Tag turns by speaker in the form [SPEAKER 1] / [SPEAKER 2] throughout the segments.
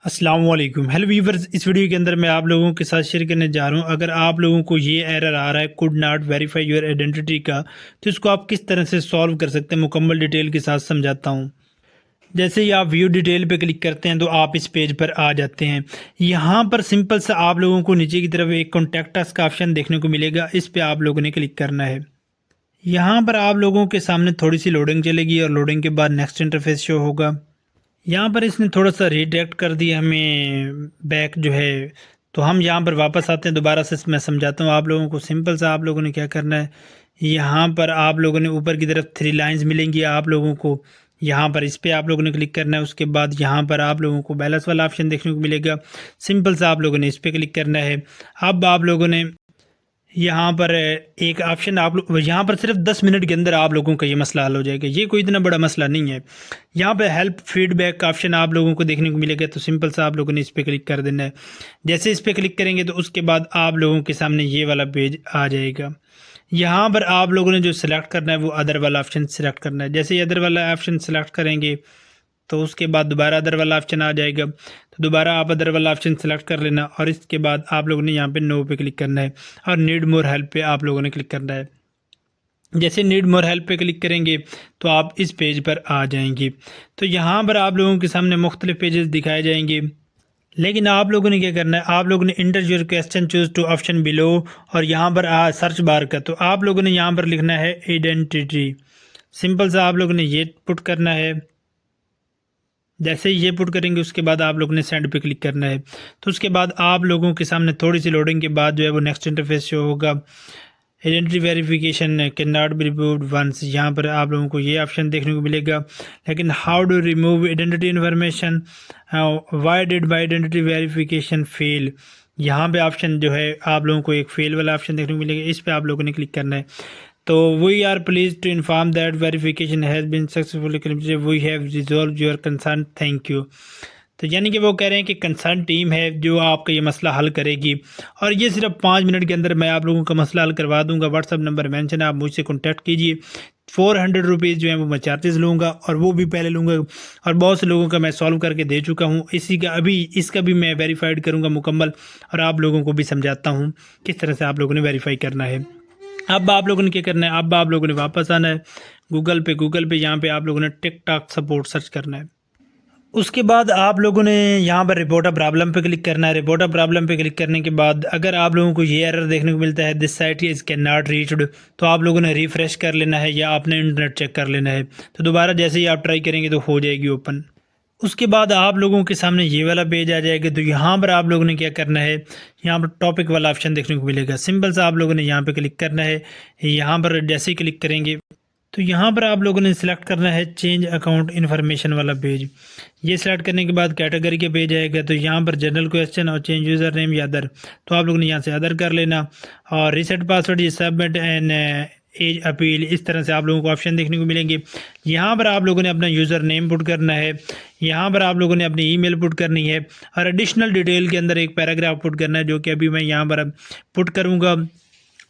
[SPEAKER 1] अस्सलाम वालेकुम। Hello viewers, इस वीडियो के अंदर मैं आप लोगों के साथ शेयर करने जा रहा हूं। अगर आप लोगों को ये एरर आ रहा है could not verify your identity का, तो इसको आप किस तरह से सॉल्व कर सकते हैं मुकम्मल डिटेल के साथ समझाता हूं। जैसे ही आप व्यू डिटेल पे क्लिक करते हैं तो आप इस पेज पर आ जाते हैं। यहाँ पर सिंपल सा आप लोगों को नीचे की तरफ एक कॉन्टैक्ट अस का ऑप्शन देखने को मिलेगा। इस पे आप लोगों ने क्लिक करना है। यहाँ पर आप लोगों के सामने थोड़ी सी लोडिंग चलेगी और लोडिंग के बाद नेक्स्ट इंटरफेस शो होगा। यहाँ पर इसने थोड़ा सा रिडायरेक्ट कर दिया हमें बैक जो है। तो हम यहाँ पर वापस आते हैं। दोबारा से मैं समझाता हूँ आप लोगों को। सिंपल सा आप लोगों ने क्या करना है, यहाँ पर आप लोगों ने ऊपर की तरफ 3 लाइंस मिलेंगी आप लोगों को। यहाँ पर इस पे आप लोगों ने क्लिक करना है। उसके बाद यहाँ पर आप लोगों को बैलेंस वाला ऑप्शन देखने को मिलेगा। सिंपल सा आप लोगों ने इस पे क्लिक करना है। अब आप लोगों ने यहाँ पर एक ऑप्शन आप लोग, यहाँ पर सिर्फ 10 मिनट के अंदर आप लोगों का ये मसला हल हो जाएगा। ये कोई इतना बड़ा मसला नहीं है। यहाँ पर हेल्प फीडबैक का ऑप्शन आप लोगों को देखने को मिलेगा। तो सिंपल सा आप लोगों ने इस पर क्लिक कर देना है। जैसे इस पर क्लिक करेंगे तो उसके बाद आप लोगों के सामने ये वाला पेज आ जाएगा। यहाँ पर आप लोगों ने जो सिलेक्ट करना है वो अदर वाला ऑप्शन सिलेक्ट करना है। जैसे ही अदर वाला ऑप्शन सिलेक्ट करेंगे तो उसके बाद दोबारा अदर वाला ऑप्शन आ जाएगा। तो दोबारा आप अदर वाला ऑप्शन सेलेक्ट कर लेना और इसके बाद आप लोगों ने यहाँ पे नो पे क्लिक करना है और नीड मोर हेल्प पे आप लोगों ने क्लिक करना है। जैसे नीड मोर हेल्प पे क्लिक करेंगे तो आप इस पेज पर आ जाएंगे। तो यहाँ पर आप लोगों के सामने मुख्तलिफ पेजेस दिखाए जाएंगे, लेकिन आप लोगों ने क्या करना है, आप लोगों ने enter your question choose two option below और यहाँ पर सर्च बार का, तो आप लोगों ने यहाँ पर लिखना है आइडेंटिटी। सिंपल सा आप लोगों ने ये पुट करना है। जैसे ही ये पुट करेंगे उसके बाद आप लोगों ने सेंड पे क्लिक करना है। तो उसके बाद आप लोगों के सामने थोड़ी सी लोडिंग के बाद जो है वो नेक्स्ट इंटरफेस शो होगा। Identity verification can not be removed once, यहाँ पर आप लोगों को ये ऑप्शन देखने को मिलेगा। लेकिन how do remove identity information, why did my identity verification fail, यहाँ पे ऑप्शन जो है आप लोगों को एक फेल वाला ऑप्शन देखने को मिलेगा। इस पे आप लोगों ने क्लिक करना है। तो we are pleased to inform that verification has been successfully completed, we have resolve your concern, thank you. तो यानी कि वो कह रहे हैं कि कंसर्न टीम है जो आपका ये मसला हल करेगी और ये सिर्फ 5 मिनट के अंदर मैं आप लोगों का मसला हल करवा दूंगा। व्हाट्सअप नंबर मेंशन है, आप मुझसे कॉन्टैक्ट कीजिए। 400 रुपीज़ जो है वो मैं चार्जेस लूँगा और वो भी पहले लूँगा और बहुत से लोगों का मैं सॉल्व करके दे चुका हूँ। इसी का अभी इसका भी मैं वेरीफाइड करूँगा मुकम्मल और आप लोगों को भी समझाता हूँ किस तरह से आप लोगों ने वेरीफाई करना है। अब आप लोगों ने क्या करना है, अब आप लोगों ने वापस आना है गूगल पे यहाँ पे आप लोगों ने टिकटॉक सपोर्ट सर्च करना है। उसके बाद आप लोगों ने यहाँ पर रिपोर्ट अ प्रॉब्लम पे क्लिक करना है। रिपोर्ट अ प्रॉब्लम पे क्लिक करने के बाद अगर आप लोगों को ये एरर देखने को मिलता है this site is can not reached, तो आप लोगों ने रिफ़्रेश कर लेना है या अपने इंटरनेट चेक कर लेना है। तो दोबारा जैसे ही आप ट्राई करेंगे तो हो जाएगी ओपन। उसके बाद आप लोगों के सामने ये वाला पेज आ जाएगा। तो यहाँ पर आप लोगों ने क्या करना है, यहाँ पर टॉपिक वाला ऑप्शन देखने को मिलेगा। सिंपल सा आप लोगों ने यहाँ पे क्लिक करना है। यहाँ पर जैसे ही क्लिक करेंगे तो यहाँ पर आप लोगों ने सिलेक्ट करना है चेंज अकाउंट इन्फॉर्मेशन वाला पेज। ये सिलेक्ट करने के बाद कैटेगरी के पेज आएगा। तो यहाँ पर जनरल क्वेश्चन और चेंज यूज़र नेम या अदर, तो आप लोगों ने यहाँ से अदर कर लेना और रीसेट पासवर्ड, ये सबमिट एंड एज अपील, इस तरह से आप लोगों को ऑप्शन देखने को मिलेंगे। यहाँ पर आप लोगों ने अपना यूज़र नेम पुट करना है। यहाँ पर आप लोगों ने अपनी ईमेल पुट करनी है और एडिशनल डिटेल के अंदर एक पैराग्राफ पुट करना है जो कि अभी मैं यहाँ पर पुट करूँगा।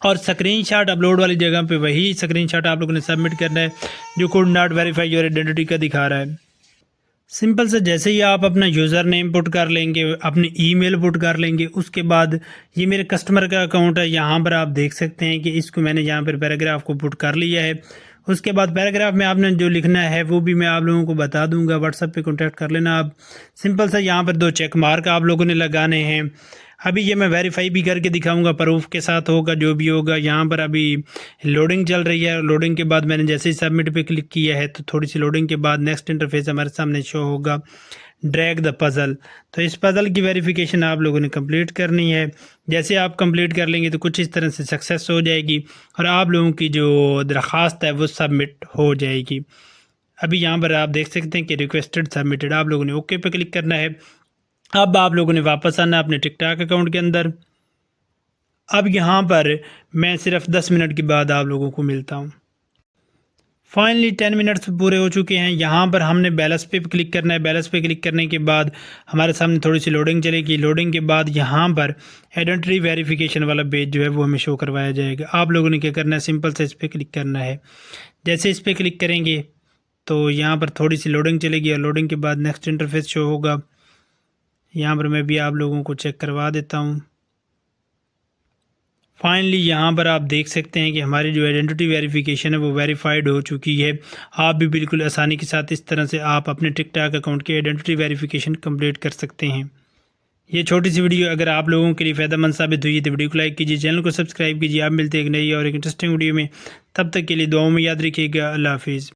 [SPEAKER 1] और स्क्रीनशॉट अपलोड वाली जगह पे वही स्क्रीनशॉट आप लोगों ने सबमिट करना है जो could not verify your identity का दिखा रहा है। सिंपल से जैसे ही आप अपना यूज़र नेम पुट कर लेंगे, अपनी ईमेल पुट कर लेंगे, उसके बाद ये मेरे कस्टमर का अकाउंट है। यहाँ पर आप देख सकते हैं कि इसको मैंने यहाँ पर पैराग्राफ को पुट कर लिया है। उसके बाद पैराग्राफ में आपने जो लिखना है वो भी मैं आप लोगों को बता दूंगा। व्हाट्सएप पे कांटेक्ट कर लेना आप। सिंपल सा यहाँ पर 2 चेक मार्क आप लोगों ने लगाने हैं। अभी ये मैं वेरीफाई भी करके दिखाऊंगा, प्रूफ के साथ होगा जो भी होगा। यहाँ पर अभी लोडिंग चल रही है। लोडिंग के बाद मैंने जैसे ही सबमिट पे क्लिक किया है तो थोड़ी सी लोडिंग के बाद नेक्स्ट इंटरफेस हमारे सामने शो होगा, ड्रैग द पज़ल। तो इस पज़ल की वेरिफिकेशन आप लोगों ने कंप्लीट करनी है। जैसे आप कंप्लीट कर लेंगे तो कुछ इस तरह से सक्सेस हो जाएगी और आप लोगों की जो दरख्वास्त है वो सबमिट हो जाएगी। अभी यहाँ पर आप देख सकते हैं कि रिक्वेस्टेड सबमिटेड, आप लोगों ने ओके पे क्लिक करना है। अब आप लोगों ने वापस आना अपने टिकटॉक अकाउंट के अंदर। अब यहाँ पर मैं सिर्फ 10 मिनट के बाद आप लोगों को मिलता हूँ। फाइनली 10 मिनट्स पूरे हो चुके हैं। यहाँ पर हमने बैलेंस पे क्लिक करना है। बैलेंस पे क्लिक करने के बाद हमारे सामने थोड़ी सी लोडिंग चलेगी। लोडिंग के बाद यहाँ पर आइडेंटिटी वेरिफिकेशन वाला पेज जो है वो हमें शो करवाया जाएगा। आप लोगों ने क्या करना है, सिंपल से इस पर क्लिक करना है। जैसे इस पर क्लिक करेंगे तो यहाँ पर थोड़ी सी लोडिंग चलेगी और लोडिंग के बाद नेक्स्ट इंटरफेस शो होगा। यहाँ पर मैं भी आप लोगों को चेक करवा देता हूँ। फाइनली यहाँ पर आप देख सकते हैं कि हमारी जो आइडेंटिटी वेरिफिकेशन है वो वेरीफाइड हो चुकी है। आप भी बिल्कुल आसानी के साथ इस तरह से आप अपने टिकटॉक अकाउंट की आइडेंटिटी वेरिफिकेशन कंप्लीट कर सकते हैं। ये छोटी सी वीडियो अगर आप लोगों के लिए फ़ायदेमंद साबित हुई है तो वीडियो को लाइक कीजिए, चैनल को सब्सक्राइब कीजिए। आप मिलते हैं एक नई और एक इंटरेस्टिंग वीडियो में, तब तक के लिए दुआओं में याद रखिएगा। अल्लाह हाफिज़।